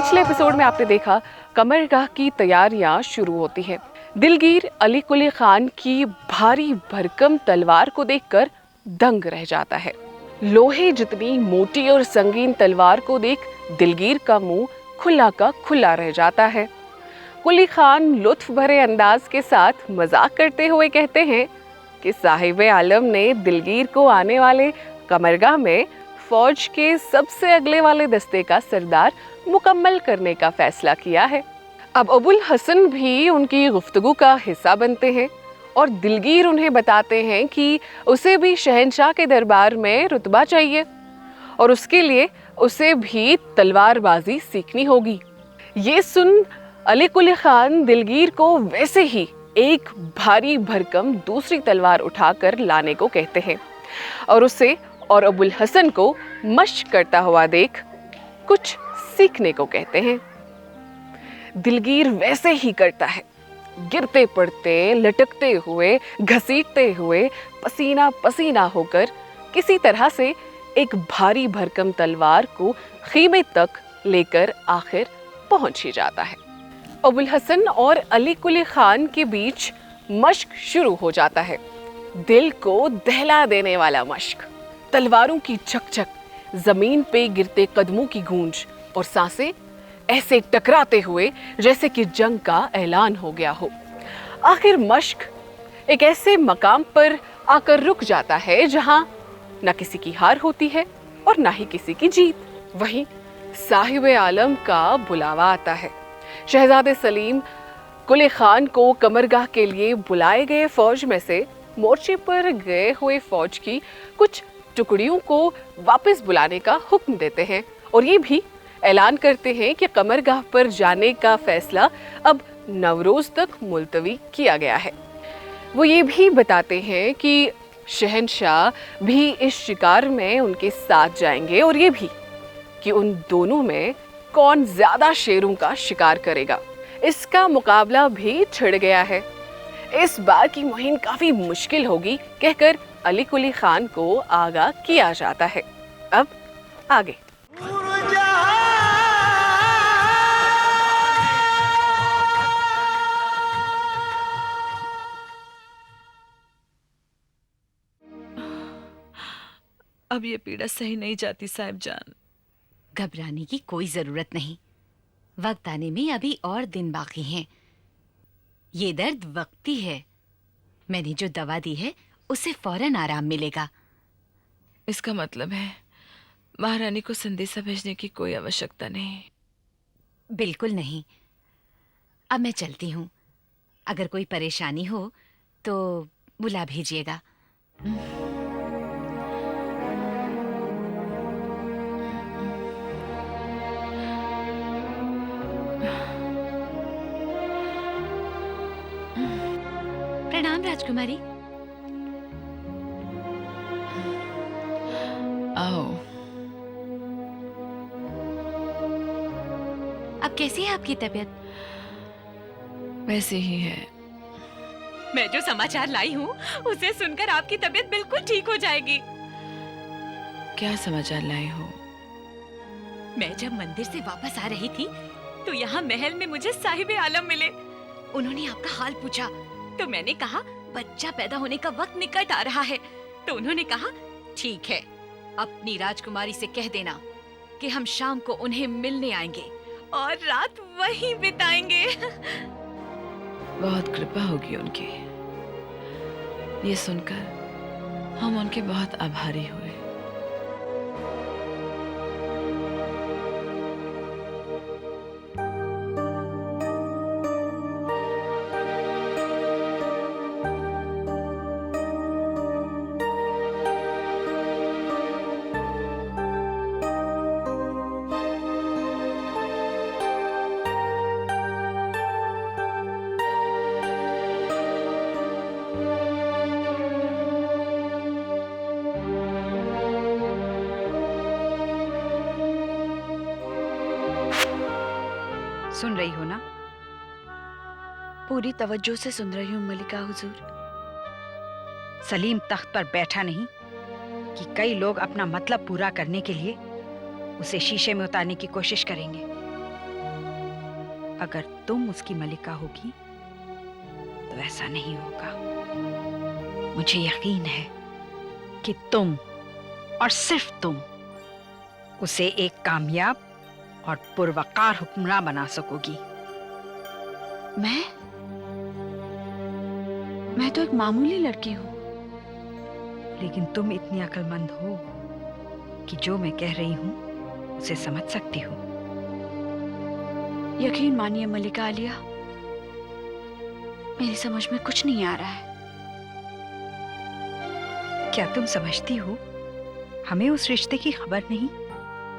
पिछले एपिसोड में आपने देखा कमरगाह की तैयारियां शुरू होती हैं। दिलगीर अली कुली खान की भारी भरकम तलवार को देखकर दंग रह जाता है। लोहे जितनी मोटी और संगीन तलवार को देख दिलगीर का मुंह खुला का खुला रह जाता है। कुली खान लुत्फ भरे अंदाज के साथ मजाक करते हुए कहते हैं कि साहिब आलम ने दिलगीर को आने वाले कमरगाह में फौज के सबसे अगले वाले दस्ते का सरदार मुकम्मल करने का फैसला किया है। अब अबुल हसन भी उनकी गुफ्तगू का हिस्सा बनते हैं और दिलगीर उन्हें बताते हैं कि उसे भी शहंशाह के दरबार में रुतबा चाहिए और उसके लिए उसे भी तलवारबाजी सीखनी होगी। ये सुन अली कुली खान दिलगीर को वैसे ही एक भारी भरकम दूसरी तलवार उठाकर लाने को कहते हैं और उसे और अबुल हसन को मश्क करता हुआ देख कुछ सीखने को कहते हैं। दिलगीर वैसे ही करता है। गिरते पड़ते, लटकते हुए, घसीटते हुए, पसीना पसीना होकर किसी तरह से एक भारी भरकम तलवार को खीमे तक लेकर आखिर पहुंच ही जाता है। अबुल हसन और अली कुली खान के बीच मश्क शुरू हो जाता है। दिल को दहला देने वाला मश्क। तलवारों की चकचक, जमीन पे गिरते कदमों की गूंज और सांसें ऐसे टकराते हुए जैसे कि जंग का ऐलान हो गया हो। आखिर मश्क एक ऐसे मकाम पर आकर रुक जाता है जहां न किसी की हार होती है और ना ही किसी की जीत। वहीं साहिब आलम का बुलावा आता है। शहजादे सलीम कुली खान को कमरगाह के लिए बुलाए गए फौज में से मोर्चे पर गए हुए फौज की कुछ टुकड़ियों को वापस बुलाने का हुक्म देते हैं और ये भी ऐलान करते हैं कि कमरगाह पर जाने का फैसला अब नवरोज तक मुलतवी किया गया है। वो ये भी बताते हैं कि शहंशाह भी इस शिकार में उनके साथ जाएंगे और ये भी कि उन दोनों में कौन ज्यादा शेरों का शिकार करेगा, इसका मुकाबला भी छिड़ गया है। इस बार की मुहिम काफी मुश्किल होगी कहकर अली कुली खान को आगाह किया जाता है। अब आगे। अब ये पीड़ा सही नहीं जाती साहिब जान। घबराने की कोई जरूरत नहीं। वक्त आने में अभी और दिन बाकी हैं। ये दर्द वक्ती है। मैंने जो दवा दी है उससे फौरन आराम मिलेगा। इसका मतलब है महारानी को संदेशा भेजने की कोई आवश्यकता नहीं। बिल्कुल नहीं। अब मैं चलती हूँ। अगर कोई परेशानी हो तो बुला भेजिएगा। प्रणाम राजकुमारी। आओ। अब कैसी है आपकी तबीयत? वैसे ही है। मैं जो समाचार लाई हूँ उसे सुनकर आपकी तबीयत बिल्कुल ठीक हो जाएगी। क्या समाचार लाए हो? मैं जब मंदिर से वापस आ रही थी तो यहाँ महल में मुझे साहिब आलम मिले। उन्होंने आपका हाल पूछा तो मैंने कहा बच्चा पैदा होने का वक्त निकट आ रहा है। तो उन्होंने कहा ठीक है, अपनी राजकुमारी से कह देना कि हम शाम को उन्हें मिलने आएंगे और रात वहीं बिताएंगे। बहुत कृपा होगी उनकी। ये सुनकर हम उनके बहुत आभारी हुए। सुन रही हो ना? पूरी तवज्जो से सुन रही हूँ मलिका हुजूर। सलीम तख्त पर बैठा नहीं कि कई लोग अपना मतलब पूरा करने के लिए उसे शीशे में उतारने की कोशिश करेंगे। अगर तुम उसकी मलिका होगी तो ऐसा नहीं होगा। मुझे यकीन है कि तुम और सिर्फ तुम उसे एक कामयाब और पुरवकार हुक्मरान बना सकोगी। मैं तो एक मामूली लड़की हूँ। लेकिन तुम इतनी अक्लमंद हो कि जो मैं कह रही हूं उसे समझ सकती हो। यकीन मानिए मलिका आलिया, मेरी समझ में कुछ नहीं आ रहा है। क्या तुम समझती हो हमें उस रिश्ते की खबर नहीं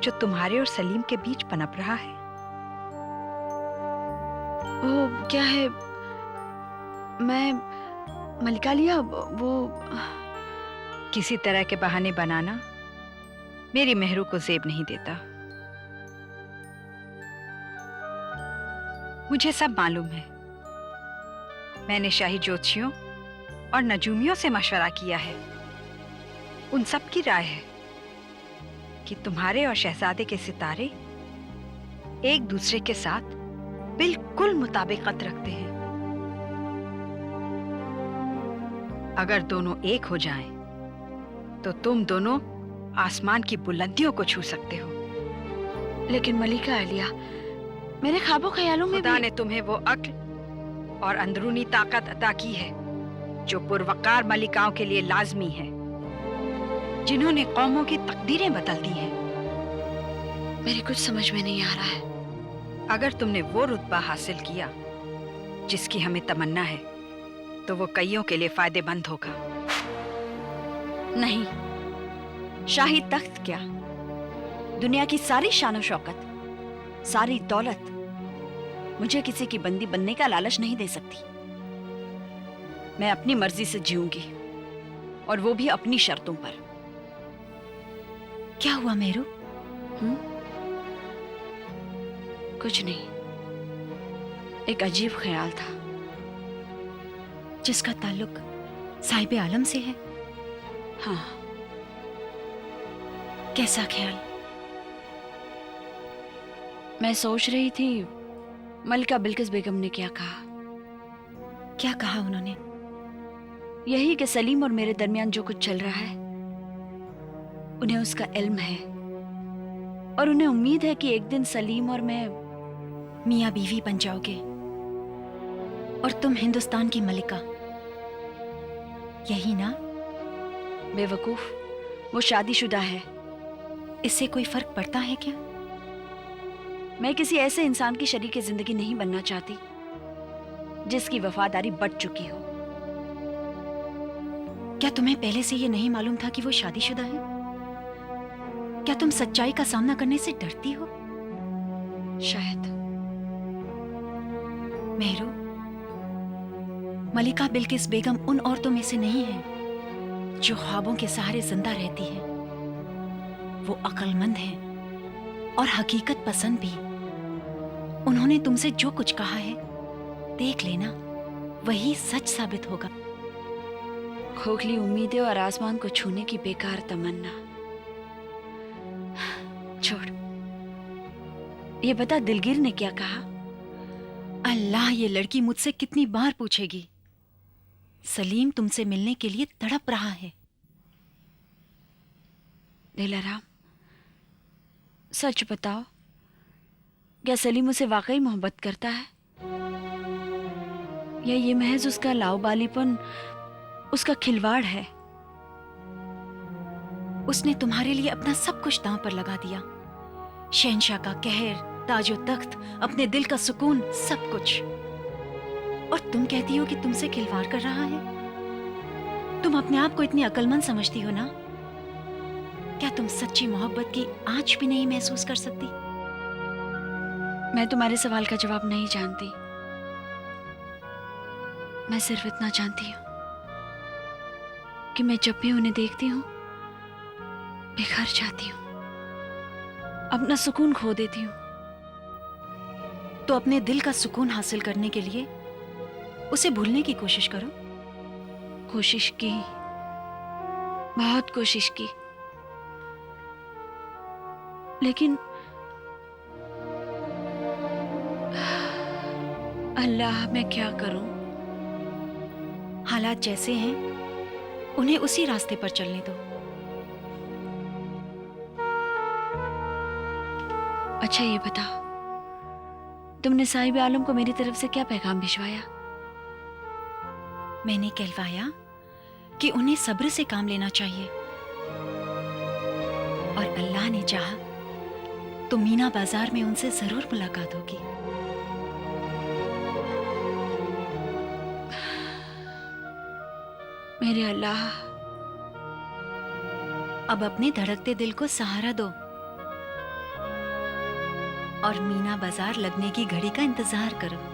जो तुम्हारे और सलीम के बीच पनप रहा है? वो क्या है, मैं मलिका आलिया, वो किसी तरह के बहाने बनाना मेरी मेहरू को जेब नहीं देता। मुझे सब मालूम है। मैंने शाही ज्योतिषियों और नजूमियों से मशवरा किया है। उन सब की राय है कि तुम्हारे और शहजादे के सितारे एक दूसरे के साथ बिल्कुल मुताबिकत रखते हैं। अगर दोनों एक हो जाएं, तो तुम दोनों आसमान की बुलंदियों को छू सकते हो। लेकिन मलिका आलिया, मेरे ख्वाबों ख्यालों में खुदा भी ने तुम्हें वो अक्ल और अंदरूनी ताकत अता की है जो पुरवकार मलिकाओं के लिए लाजमी है, जिन्होंने कौमों की तकदीरें बदल दी हैं। मेरे कुछ समझ में नहीं आ रहा है। अगर तुमने वो रुतबा हासिल किया जिसकी हमें तमन्ना है, तो वो कईयों के लिए फायदेमंद होगा। नहीं, शाही तख्त क्या, दुनिया की सारी शान शौकत, सारी दौलत मुझे किसी की बंदी बनने का लालच नहीं दे सकती। मैं अपनी मर्जी से जीऊंगी, और वो भी अपनी शर्तों पर। क्या हुआ मेरू? कुछ नहीं, एक अजीब ख्याल था। जिसका ताल्लुक साहिब आलम से है? हाँ। कैसा ख्याल? मैं सोच रही थी मलिका बिल्किस बेगम ने क्या कहा। क्या कहा उन्होंने? यही कि सलीम और मेरे दरमियान जो कुछ चल रहा है उन्हें उसका इल्म है, और उन्हें उम्मीद है कि एक दिन सलीम और मैं मियाँ बीवी बन जाओगे और तुम हिंदुस्तान की मलिका, यही ना? बेवकूफ, वो शादीशुदा है। इससे कोई फर्क पड़ता है क्या? मैं किसी ऐसे इंसान की शरीके जिंदगी नहीं बनना चाहती जिसकी वफादारी बढ़ चुकी हो। क्या तुम्हें पहले से ये नहीं मालूम था कि वो शादीशुदा है? क्या तुम सच्चाई का सामना करने से डरती हो? शायद। मेहरू, मलिका बिल्किस बेगम उन औरतों में से नहीं है जो ख्वाबों के सहारे जिंदा रहती है। वो अक्लमंद हैं और हकीकत पसंद भी। उन्होंने तुमसे जो कुछ कहा है, देख लेना, वही सच साबित होगा। खोखली उम्मीदें और आसमान को छूने की बेकार तमन्ना। छोड़, ये बता दिलगीर ने क्या कहा? अल्लाह, ये लड़की मुझसे कितनी बार पूछेगी। सलीम तुमसे मिलने के लिए तड़प रहा है। दिलाराम, सच बताओ, क्या सलीम उसे वाकई मोहब्बत करता है, या ये महज उसका लाओबालीपन, उसका खिलवाड़ है? उसने तुम्हारे लिए अपना सब कुछ दांव पर लगा दिया। शहंशाह का कहर, ताजो तख्त, अपने दिल का सुकून, सब कुछ। और तुम कहती हो कि तुमसे खिलवाड़ कर रहा है? तुम अपने आप को इतनी अक्लमंद समझती हो ना? क्या तुम सच्ची मोहब्बत की आंच भी नहीं महसूस कर सकती? मैं तुम्हारे सवाल का जवाब नहीं जानती। मैं सिर्फ इतना जानती हूं कि मैं जब भी उन्हें देखती हूं बिखर जाती हूं, अपना सुकून खो देती हूं। तो अपने दिल का सुकून हासिल करने के लिए उसे भूलने की कोशिश करो। कोशिश की, बहुत कोशिश की, लेकिन अल्लाह, मैं क्या करूं? हालात जैसे हैं उन्हें उसी रास्ते पर चलने दो। अच्छा ये बता, तुमने साहिब आलम को मेरी तरफ से क्या पैगाम भिजवाया? मैंने कहलवाया कि उन्हें सब्र से काम लेना चाहिए और अल्लाह ने चाहा तो मीना बाजार में उनसे जरूर मुलाकात होगी। मेरे अल्लाह, अब अपने धड़कते दिल को सहारा दो और मीना बाजार लगने की घड़ी का इंतजार करो।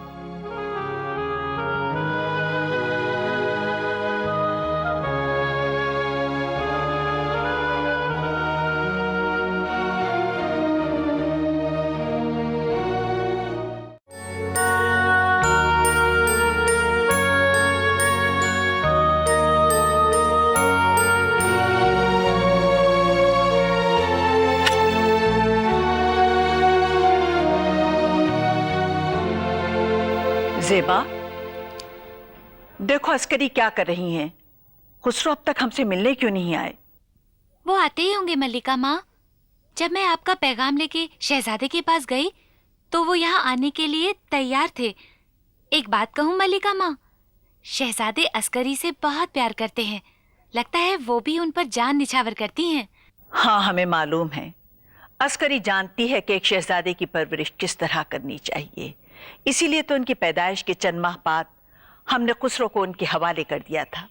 ज़ेबा, देखो अस्करी क्या कर रही हैं। खुसरो अब तक हमसे मिलने क्यों नहीं आए? वो आते ही होंगे मल्लिका माँ। जब मैं आपका पैगाम लेके शहजादे के पास गई तो वो यहाँ आने के लिए तैयार थे। एक बात कहूँ मल्लिका माँ, शहजादे अस्करी से बहुत प्यार करते हैं। लगता है वो भी उन पर जान निछावर करती हैं। हाँ, हमें मालूम है। अस्करी जानती है कि एक शहजादे की परवरिश किस तरह करनी चाहिए, इसीलिए तो उनकी पैदाइश के चंद माह बाद हमने खुसरो को उनके हवाले कर दिया था।